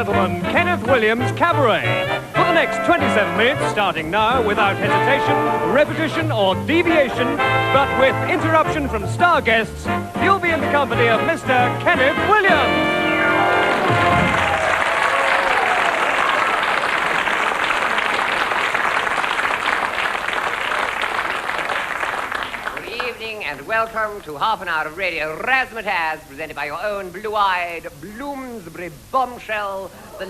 gentlemen, Kenneth Williams' Cabaret. For the next 27 minutes, starting now, without hesitation, repetition or deviation, but with interruption from star guests, you'll be in the company of Mr. Kenneth Williams. And welcome to half an hour of radio razzmatazz presented by your own blue-eyed Bloomsbury bombshell, the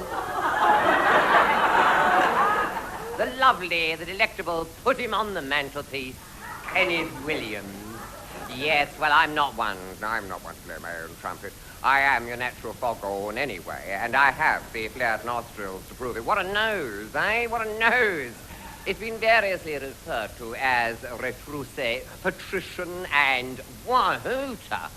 lovely, the delectable, put him on the mantelpiece, Kenneth Williams. Yes, well, I'm not one to blow my own trumpet. I am your natural foghorn anyway, and I have the flared nostrils to prove it. What a nose, eh? What a nose! It's been variously referred to as retroussé, patrician, and wahooter.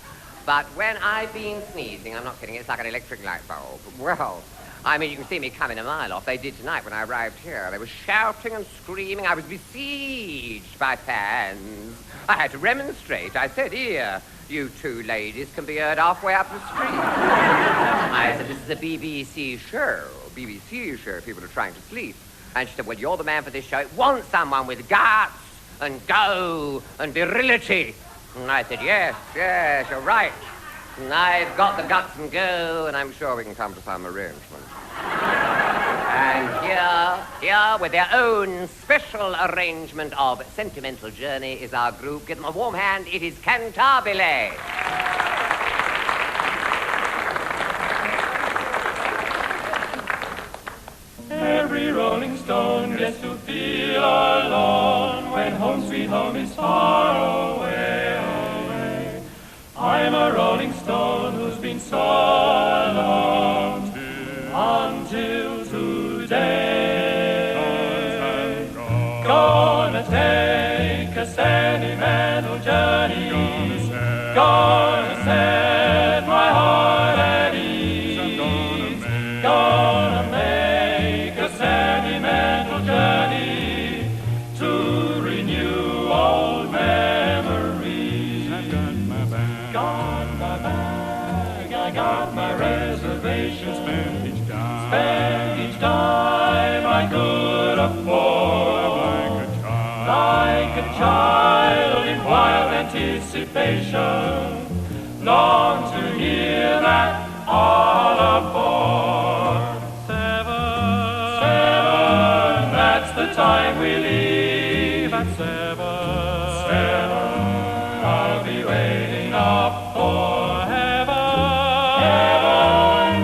But when I've been sneezing, I'm not kidding, it's like an electric light bulb. Well, I mean, you can see me coming a mile off. They did tonight when I arrived here. They were shouting and screaming. I was besieged by fans. I had to remonstrate. I said, here, you two ladies can be heard halfway up the street. I said, this is a BBC show. People are trying to sleep. And she said, well, you're the man for this show. It wants someone with guts and go and virility. And I said, yes, you're right. And I've got the guts and go, and I'm sure we can come to some arrangement. And here, with their own special arrangement of Sentimental Journey is our group. Give them a warm hand. It is Cantabile. Every rolling stone gets to feel alone when home sweet home is far away, away. I'm a rolling stone who's been so alone until today. Gonna take a sentimental journey. Gonna set my heart at ease. Gonna make a sentimental journey to renew old memories. I've got my bag, I got my reservation. Spend each dime I could afford. Like a child in wild anticipation, long to hear that all aboard. Seven, that's the time we leave. At seven, I'll be waiting up for heaven,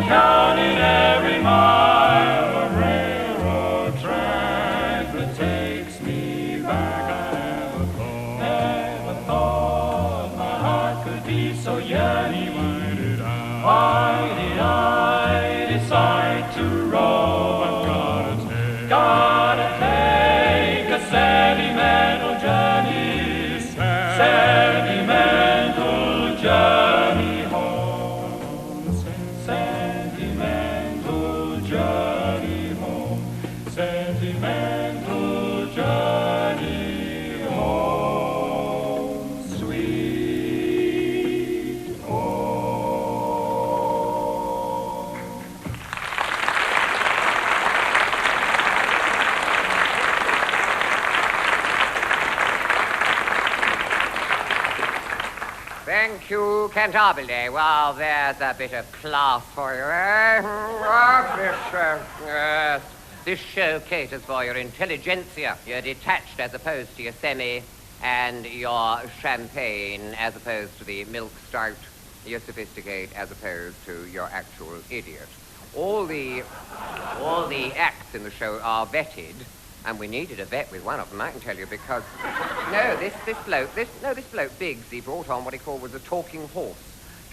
counting every mile of railroad track that takes me back. I never thought my heart could be so yearning. Why did I decide to roam? Gotta take a sentimental journey, sentimental journey home, sentimental journey home, sentimental journey home, sweet home. Thank you, Cantabile. Well, there's a bit of class for you, eh? Yes. This show caters for your intelligentsia, your detached as opposed to your semi, and your champagne as opposed to the milk stout, your sophisticate as opposed to your actual idiot. All the acts in the show are vetted, and we needed a vet with one of them, I can tell you, because this bloke, Biggs, he brought on what he called was a talking horse.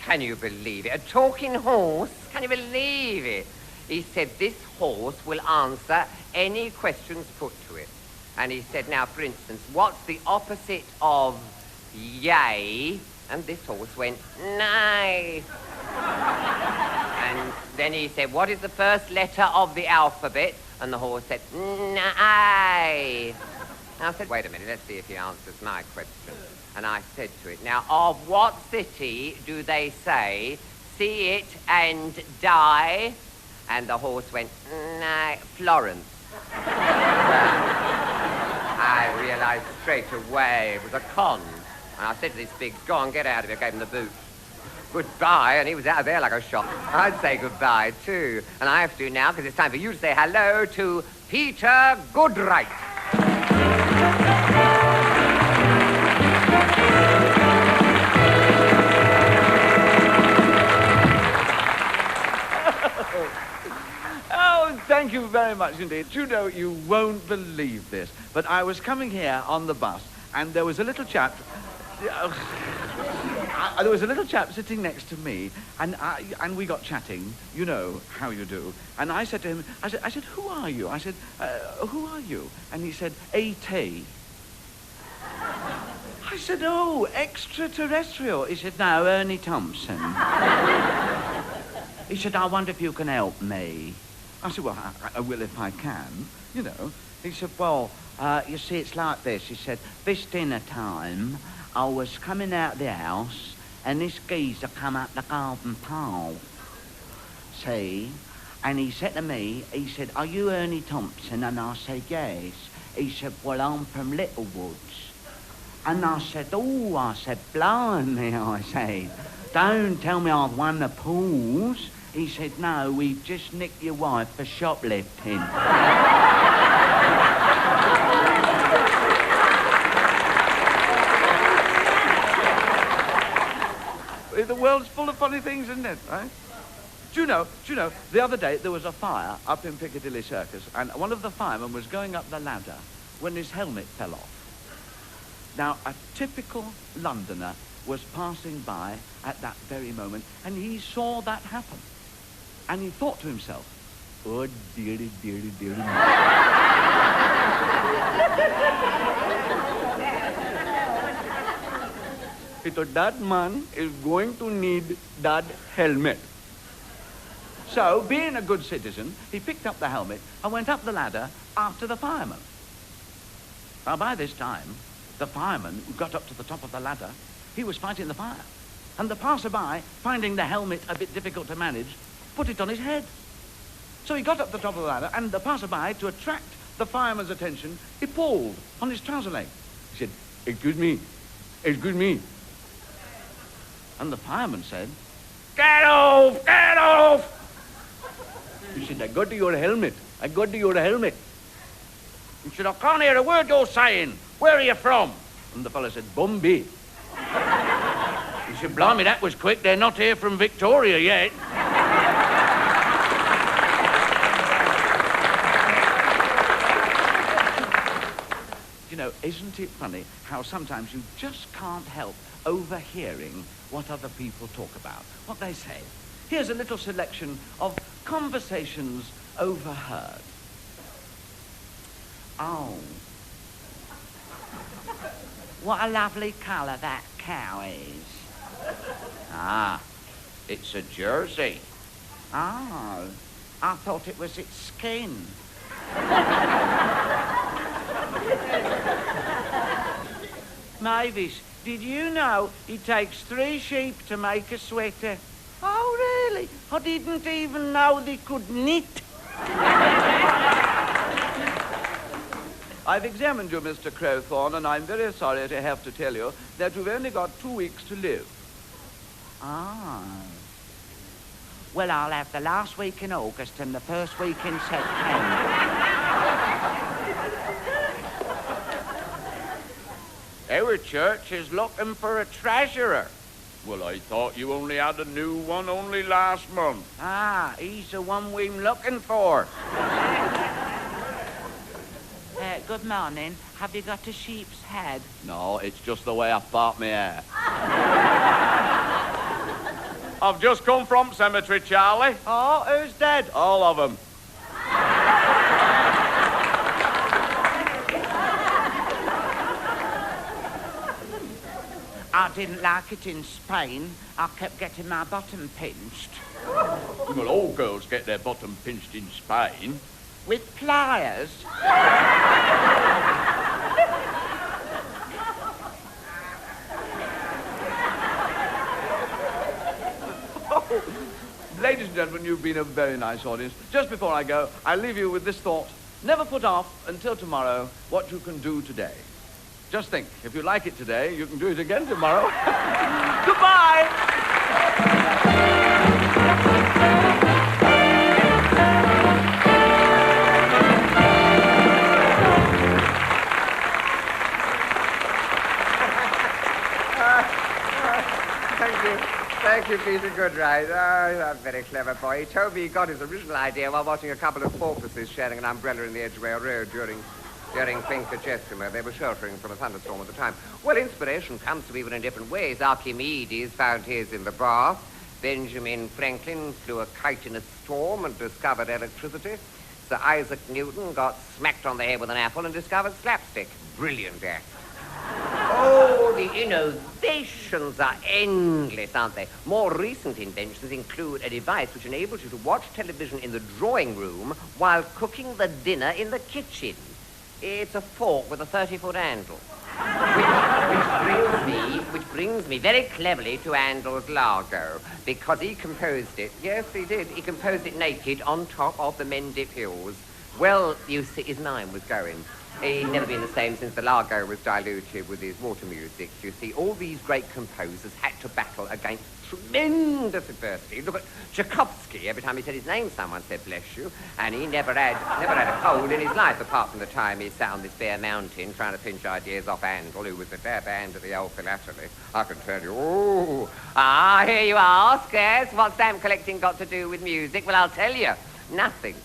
Can you believe it? A talking horse? Can you believe it? He said this horse will answer any questions put to it. And he said, now, for instance, what's the opposite of yay? And this horse went, nay. And then he said, what is the first letter of the alphabet? And the horse said, nay. And I said, wait a minute, let's see if he answers my question. And I said to it, now, of what city do they say, see it and die? and the horse went, nah, Florence. Well, I realized straight away it was a con. And I said to this pig, go on, get out of here, gave him the boot. Goodbye, and he was out of there like a shot. I'd say goodbye, too. And I have to now, because it's time for you to say hello to Peter Goodwright. Oh, thank you very much indeed. You know, you won't believe this, but I was coming here on the bus, and there was a little chap... there was a little chap sitting next to me, and we got chatting. You know how you do. And I said to him, I said, who are you? I said, who are you? And he said, A.T. I said, oh, extraterrestrial. He said, no, Ernie Thompson. He said, I wonder if you can help me. I said, well, I will if I can, you know. He said, well, you see, it's like this. He said, this dinner time, I was coming out the house, and this geezer come up the garden path. See? And he said to me, he said, are you Ernie Thompson? And I said, yes. He said, well, I'm from Littlewoods. And I said, oh, I said, blimey, I said, don't tell me I've won the pools. He said, no, we've just nicked your wife for shoplifting. The world's full of funny things, isn't it, right? Do you know, the other day there was a fire up in Piccadilly Circus, and one of the firemen was going up the ladder when his helmet fell off. Now, a typical Londoner was passing by at that very moment, and he saw that happen. And he thought to himself, oh, dearie, dearie, dearie. He thought, that man is going to need that helmet. So, being a good citizen, he picked up the helmet and went up the ladder after the fireman. Now, by this time, the fireman who got up to the top of the ladder, he was fighting the fire. And the passerby, finding the helmet a bit difficult to manage, put it on his head. So he got up the top of the ladder, and the passerby, to attract the fireman's attention, he pulled on his trouser leg. He said, excuse me. And the fireman said, get off! He said, I got to your helmet. He said, I can't hear a word you're saying. Where are you from? And the fellow said, Bombay. He said, blimey, that was quick. They're not here from Victoria yet. You know, isn't it funny how sometimes you just can't help overhearing what other people talk about, what they say. Here's a little selection of conversations overheard. Oh, what a lovely colour that cow is. Ah, it's a Jersey. Oh, I thought it was its skin. Mavis, did you know it takes 3 sheep to make a sweater? Oh, really? I didn't even know they could knit. I've examined you, Mr. Crowthorne, and I'm very sorry to have to tell you that you've only got 2 weeks to live. Ah. Well, I'll have the last week in August and the first week in September. Our church is looking for a treasurer. Well, I thought you only had a new one only last month. Ah, he's the one we're looking for. Good morning. Have you got a sheep's head? No, it's just the way I part my hair. I've just come from cemetery, Charlie. Oh, who's dead? All of them. I didn't like it in Spain. I kept getting my bottom pinched. Well, all girls get their bottom pinched in Spain. With pliers? Oh, Ladies and gentlemen, you've been a very nice audience. Just before I go, I leave you with this thought. Never put off until tomorrow what you can do today. Just think, if you like it today, you can do it again tomorrow. Goodbye! Thank you, Peter Goodwright. Oh, you're a very clever boy. He told me he got his original idea while watching a couple of porpoises sharing an umbrella in the Edgware Road during Finca Gestum, where they were sheltering from a thunderstorm at the time. Well, inspiration comes to people in different ways. Archimedes found his in the bath. Benjamin Franklin flew a kite in a storm and discovered electricity. Sir Isaac Newton got smacked on the head with an apple and discovered slapstick. Brilliant act. Oh, the innovations are endless, aren't they? More recent inventions include a device which enables you to watch television in the drawing room while cooking the dinner in the kitchen. It's a fork with a 30-foot handle. Which brings me very cleverly to Handel's Largo, because he composed it. Yes, he did. He composed it naked on top of the Mendip Hills. Well, you see, his mind was going. He'd never been the same since the Largo was diluted with his water music. You see, all these great composers had to battle against tremendous adversity. Look at Tchaikovsky. Every time he said his name, someone said, bless you. And he never had a cold in his life, apart from the time he sat on this bare mountain trying to pinch ideas off Handel, who was the bare band of the old philately. I can tell you. Here you ask, yes? What's stamp collecting got to do with music? Well, I'll tell you. Nothing.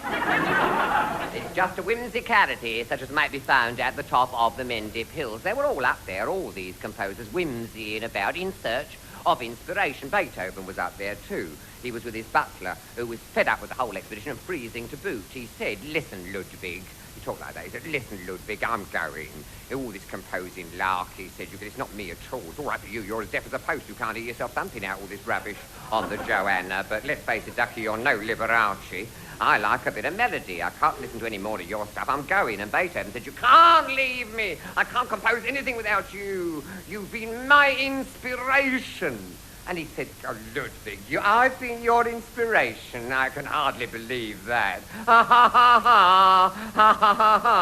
It's just a whimsicality such as might be found at the top of the Mendip Hills. They were all up there, all these composers, whimsying about in search of inspiration. Beethoven was up there too. He was with his butler, who was fed up with the whole expedition and freezing to boot. He said, listen, Ludwig. He talked like that. He said, listen, Ludwig, I'm going. All this composing lark, he said, it's not me at all. It's all right for you. You're as deaf as a post. You can't hear yourself thumping out all this rubbish on the Joanna. But let's face it, Ducky, you're no Liberace. I like a bit of melody. I can't listen to any more of your stuff. I'm going. And Beethoven said, you can't leave me. I can't compose anything without you. You've been my inspiration. And he said, oh, Ludwig, I've been your inspiration. I can hardly believe that. Ha, ha, ha, ha. Ha, ha, ha, ha.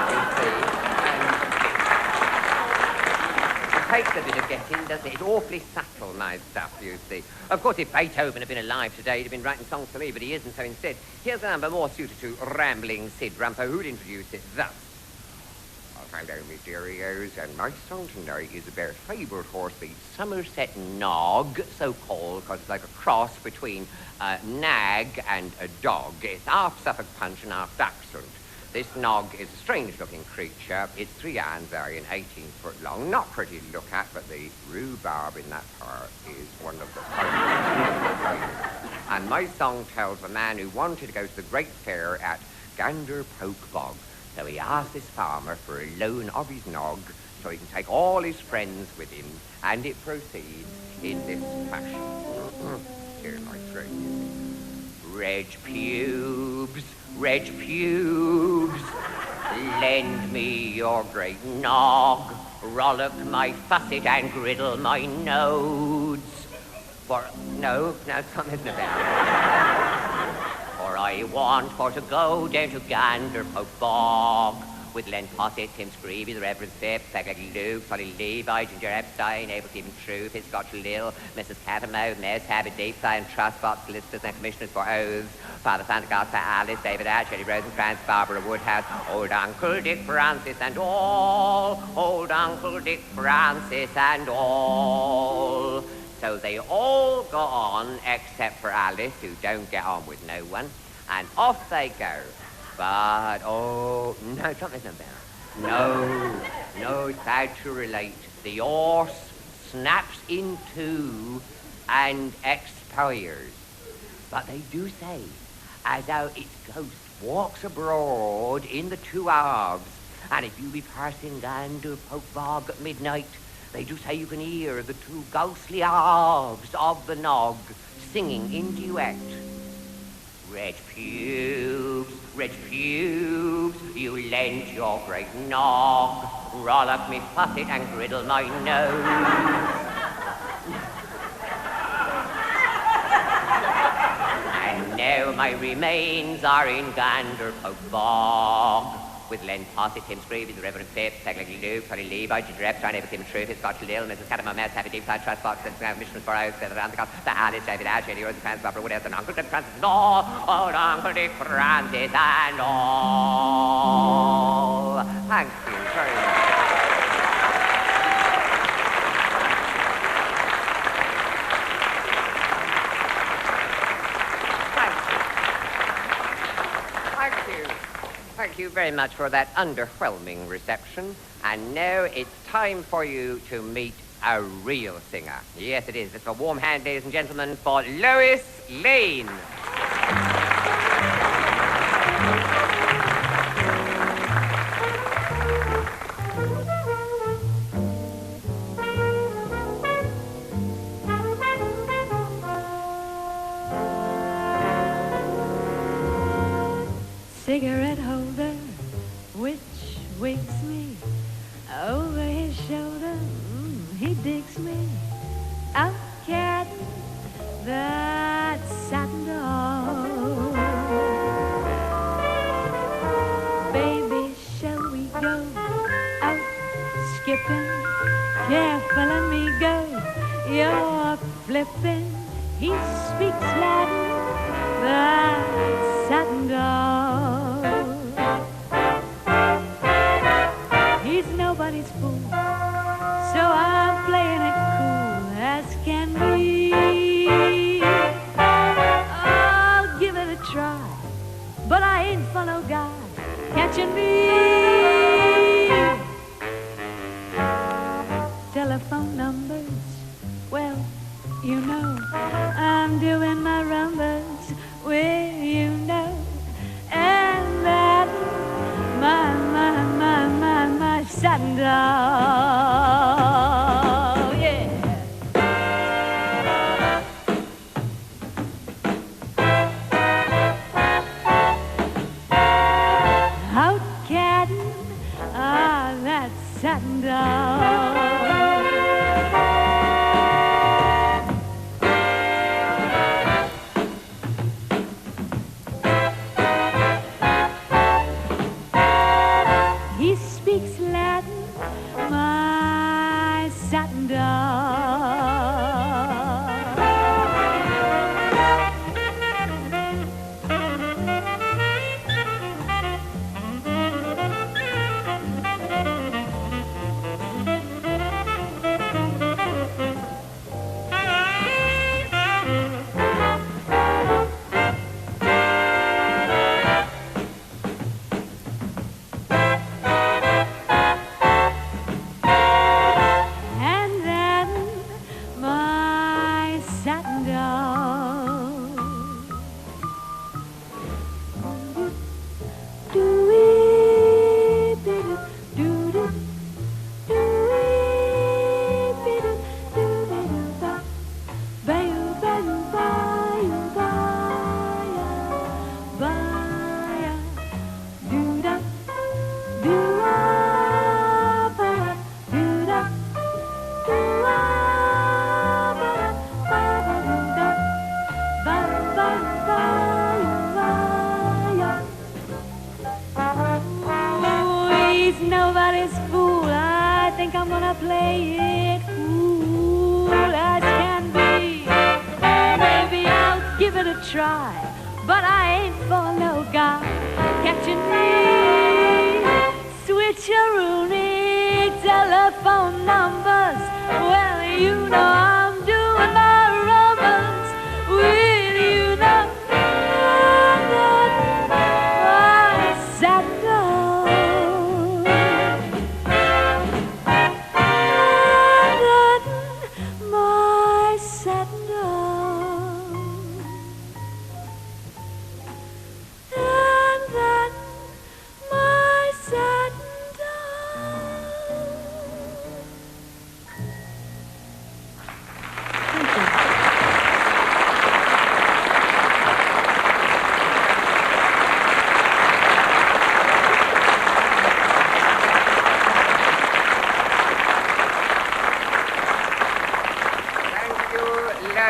You see? Takes a bit of getting, doesn't it? It's awfully subtle, my stuff, you see. Of course, if Beethoven had been alive today, he'd have been writing songs for me, but he isn't, so instead, here's a number more suited to rambling Sid Rumpo, who'd introduce it thus. Hello, me dearios, and my song tonight is about a favourite horse, the Somerset Nog, so-called, because it's like a cross between a nag and a dog. It's half Suffolk Punch and half Dachshund. This nog is a strange-looking creature. Its 3 hands are 18 foot long. Not pretty to look at, but the rhubarb in that part is one of the finest. And my song tells of a man who wanted to go to the great fair at Gander Poke Bog. So he asked this farmer for a loan of his nog so he can take all his friends with him. And it proceeds in this fashion. Here, my friend. Red pubes, lend me your great nog, rollock my facet and griddle my nodes. No, something about it. For I want for to go down to Gander Poke Bog, with Len Posset, Tim Screevy, the Reverend Phipps, Peggy Luke, Polly Levi, Ginger Epstein, Abel Stephen Troop, His Scotch Lil, Mrs. Catamouth, Mayor's Habit, Deep and Trust Box, Solicitors and Commissioners for Oaths, Father Santa Claus, Fat Alice, David Ash, Eddie Rosencrantz, Barbara Woodhouse, Old Uncle Dick Francis and all, Old Uncle Dick Francis and all. So they all go on, except for Alice, who don't get on with no one, and off they go. But, no, something about. No, it's hard to relate. The horse snaps in two and expires. But they do say, as how its ghost walks abroad in the 2 hours, and if you be passing Gander Poke Bog at midnight, they do say you can hear the 2 ghostly halves of the nog singing in duet. Red pubes, you lend your great nog, rollock me facet and griddle my nose. now my remains are in Ganderpoke Bog. With Len Posset, Tim Screevy, the Reverend Phipps, Peggy Luke, Tony Levi, Ginger Epstein, Everton Truth, Scott Lil, Mrs. Catamount Mess, Happy Deep Side Trust Box, and Missions for House, Feather Round the Cup, the Alice, David Ash, Eddie Rose, Francis Barbara Woodhouse, and Uncle Dick Francis, and all, oh, Uncle Dick Francis, and all. Thank you very much. Thank you very much for that underwhelming reception. And now it's time for you to meet a real singer. Yes, it is. It's a warm hand, ladies and gentlemen, for Lois Lane. Cigarette holder, which wakes me over his shoulder, he digs me. Out cat, that satin doll. Baby, shall we go out skipping? Careful, let me go. You're flipping. He speaks Latin, that satin doll. He's nobody's fool, so I'm playing it cool as can be. I'll give it a try, but I ain't for no guy catching me. Telephone numbers, well, you know, I'm doing my rumbers, well, you know, and that my satin doll, yeah. Out catting, that satin doll. Try, but I ain't for no guy catching me. Switcherooning telephone numbers, well, you know I'm doing my rubbers. Will you know that my satin doll? That my satin doll.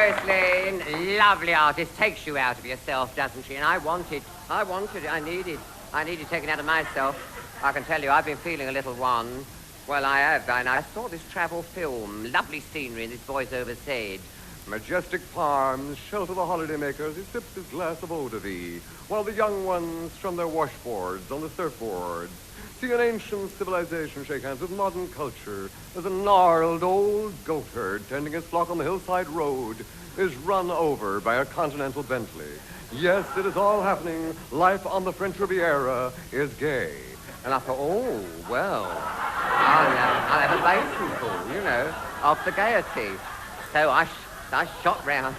Lois Lane, lovely artist, takes you out of yourself, doesn't she? And I wanted it, I needed taken out of myself. I can tell you, I've been feeling a little one. Well, I have, and I saw this travel film, lovely scenery, and this voiceover said, majestic palms shelter the holidaymakers. He sips his glass of eau-de-vie, while the young ones from their washboards on the surfboards see an ancient civilization shake hands with modern culture as a gnarled old goat herd tending his flock on the hillside road is run over by a continental Bentley. Yes, it is all happening. Life on the French Riviera is gay. and I thought, oh, well, I'll have a basin pool, you know, of the gaiety. So I shot round.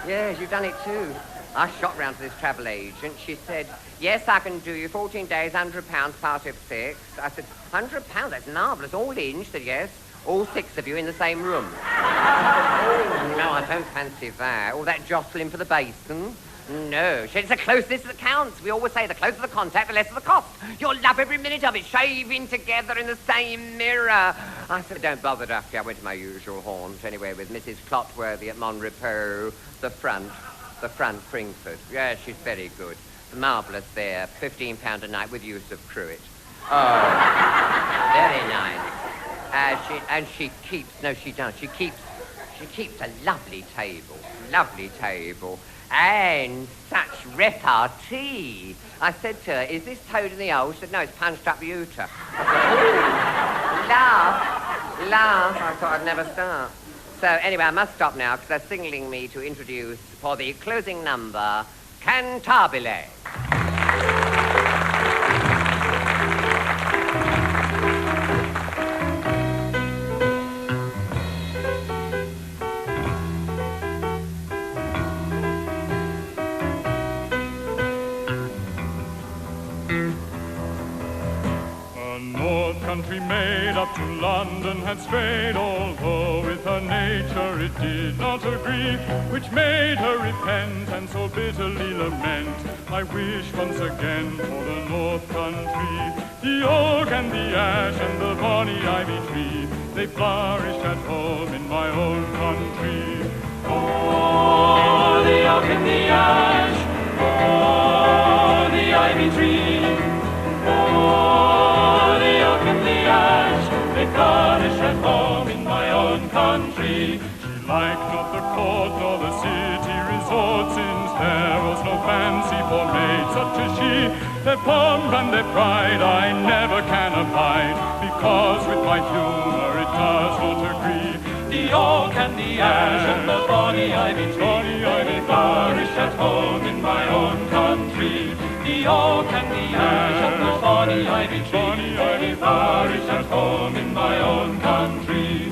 Yes, you've done it too. I shot round to this travel agent. She said, yes, I can do you 14 days, £100, part of 6. I said, £100? That's marvellous. All in? She said, yes. All 6 of you in the same room. Oh, no, I don't fancy that. All that jostling for the basin. No, it's the closeness that counts. We always say the closer the contact, the less of the cost. You'll love every minute of it, shaving together in the same mirror. I said, don't bother, Duffy. I went to my usual haunt, anyway, with Mrs. Clotworthy at Monrepo, the front, Fringford. Yeah, she's very good. Marvellous there. £15 a night with use of cruet. Oh, very nice. She keeps a lovely table. And such repartee. I said to her, is this toad in the hole? She said, no, it's punched up Utah. I said, laugh. I thought I'd never start. So anyway, I must stop now because they're signaling me to introduce, for the closing number, Cantabile. Country made up to London had strayed, although with her nature it did not agree, which made her repent and so bitterly lament. I wish once again for the North Country, the oak and the ash and the bonny ivy tree, they flourished at home in my own country. Oh, the oak and the ash, oh, the ivy tree, oh, the oak and the ash, they flourish at home in my own country. She liked not the court nor the city resort, since there was no fancy for maids such as she. Their pomp and their pride I never can abide, because with my humour it does not agree. The oak and the ash and the bonny ivy tree, they flourish at home in my own country. The oak and the ash and the bonny ivy tree, they flourish at home in my own country.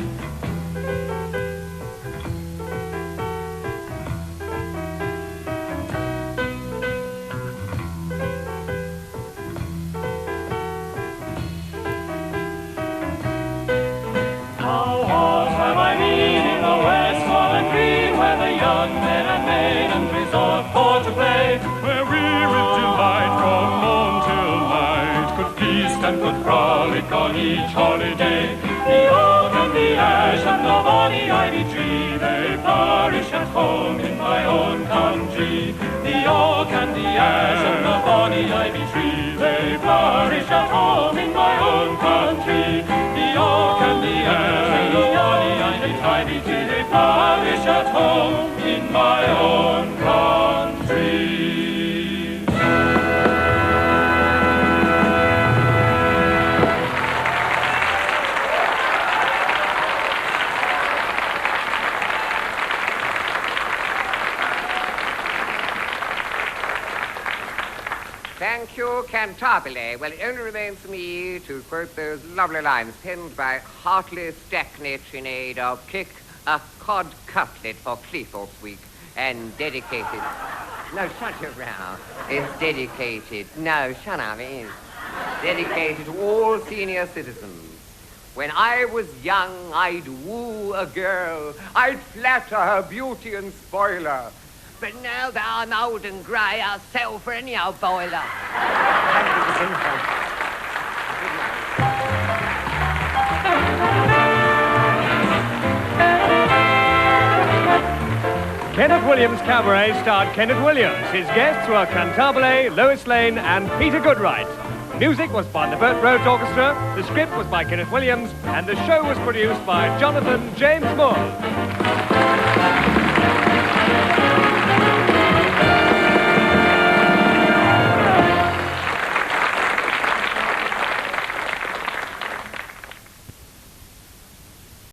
Now what have I been in the Westmoreland Green, where the young men and maidens resort for to play, where we with delight from morn till night could feast and could frolic on each holiday. The oak and the ash and the bonny ivy tree, they flourish at home in my own country. The oak and the ash and the bonny ivy tree, they flourish at home in my own country. The oak and the ash and the bonny ivy tree, they flourish at home in my own country. Thank you, Cantabile. Well, it only remains for me to quote those lovely lines penned by Hartley Stacknett in aid of Kick a Cod Cutlet for Cleethorpes Week, and dedicated... No, shut your mouth. It's dedicated... No, shut up, it is. Dedicated to all senior citizens. When I was young, I'd woo a girl. I'd flatter her beauty and spoil her. But now that I'm old and grey, I'll settle for any old boiler. Kenneth Williams' Cabaret starred Kenneth Williams. His guests were Cantabile, Lois Lane and Peter Goodwright. Music was by the Burt Rhodes Orchestra, the script was by Kenneth Williams, and the show was produced by Jonathan James Moore.